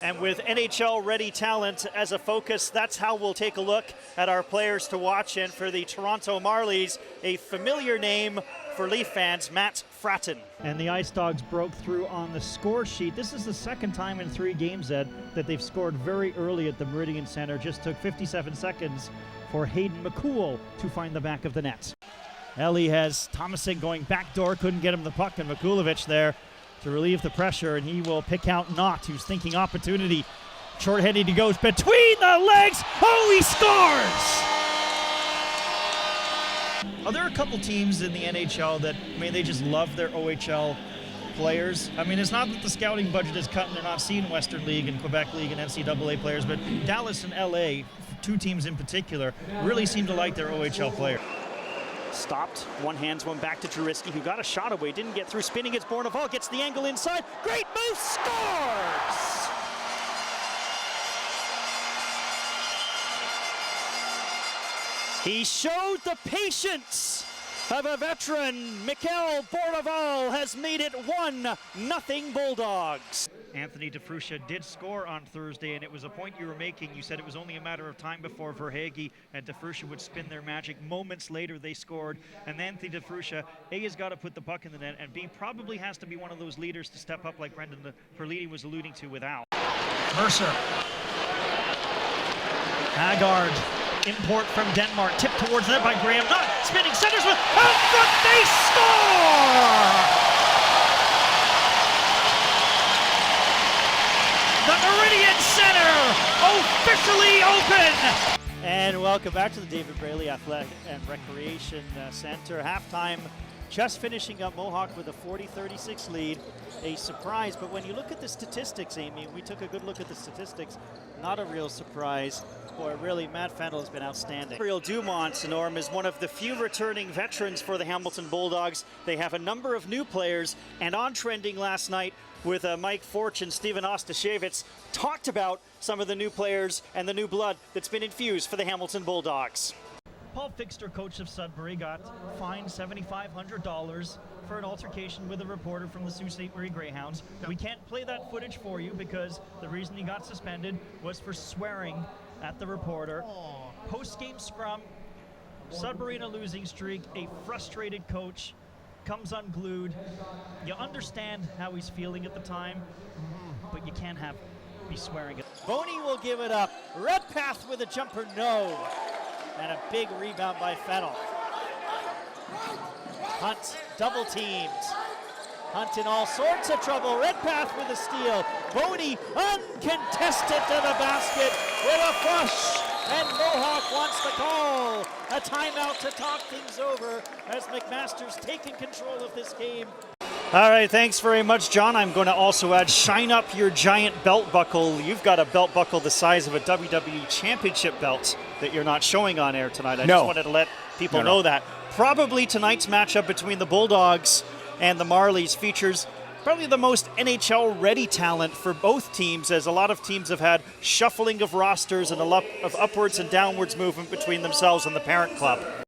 And with NHL-ready talent as a focus, that's how we'll take a look at our players to watch. And for the Toronto Marlies, a familiar name for Leaf fans, Matt Fratton. And the Ice Dogs broke through on the score sheet. This is the second time in 3 games, Ed, that they've scored very early at the Meridian Center. Just took 57 seconds for Hayden McCool to find the back of the net. Ellie has Thomasin going backdoor, couldn't get him the puck, and Mikulovic there to relieve the pressure, and he will pick out Knott, who's thinking opportunity. Short-headed he goes between the legs. Oh, he scores! Are there a couple teams in the NHL that, they just love their OHL players? It's not that the scouting budget is cut and they're not seeing Western League and Quebec League and NCAA players, but Dallas and LA, 2 teams in particular, really seem to like their OHL players. Stopped, one hands one back to Trubisky, who got a shot away, didn't get through, spinning, it's Bourneval, gets the angle inside, great move, scores! He showed the patience of a veteran. Mikhail Bourneval has made it 1-0 Bulldogs. Anthony DeFruscia did score on Thursday, and it was a point you were making. You said it was only a matter of time before Verhaeghe and DeFruscia would spin their magic. Moments later, they scored, and Anthony DeFruscia, A, has got to put the puck in the net, and B, probably has to be one of those leaders to step up like Brendan Perlini was alluding to with Al. Mercer. Haggard. Import from Denmark, tipped towards the net by Graham Knott, spinning centers with out front, they score! The Meridian Center officially open! And welcome back to the David Braley Athletic and Recreation Center. Halftime, just finishing up Mohawk with a 40-36 lead. A surprise, but when you look at the statistics, Amy, we took a good look at the statistics. Not a real surprise. Boy, really, Matt Fendel has been outstanding. Gabriel Dumont, Norm, is one of the few returning veterans for the Hamilton Bulldogs. They have a number of new players, and on trending last night with Mike Forch and Steven Ostashevitz, talked about some of the new players and the new blood that's been infused for the Hamilton Bulldogs. Paul Fixter, coach of Sudbury, got fined $7,500 for an altercation with a reporter from the Sault Ste. Marie Greyhounds. We can't play that footage for you because the reason he got suspended was for swearing at the reporter. Post-game scrum, Sudbury in a losing streak, a frustrated coach comes unglued. You understand how he's feeling at the time, but you can't be swearing. Boney will give it up. Redpath with a jumper, no. And a big rebound by Fennell. Hunt double teamed. Hunt in all sorts of trouble. Redpath with a steal. Boney uncontested to the basket with a flush. And Mohawk wants to call a timeout to talk things over as McMaster's taking control of this game. All right, thanks very much, John. I'm going to also add, shine up your giant belt buckle. You've got a belt buckle the size of a WWE Championship belt that you're not showing on air tonight. I just wanted to let people know that. Probably tonight's matchup between the Bulldogs and the Marlies features probably the most NHL-ready talent for both teams, as a lot of teams have had shuffling of rosters and a lot of upwards and downwards movement between themselves and the parent club.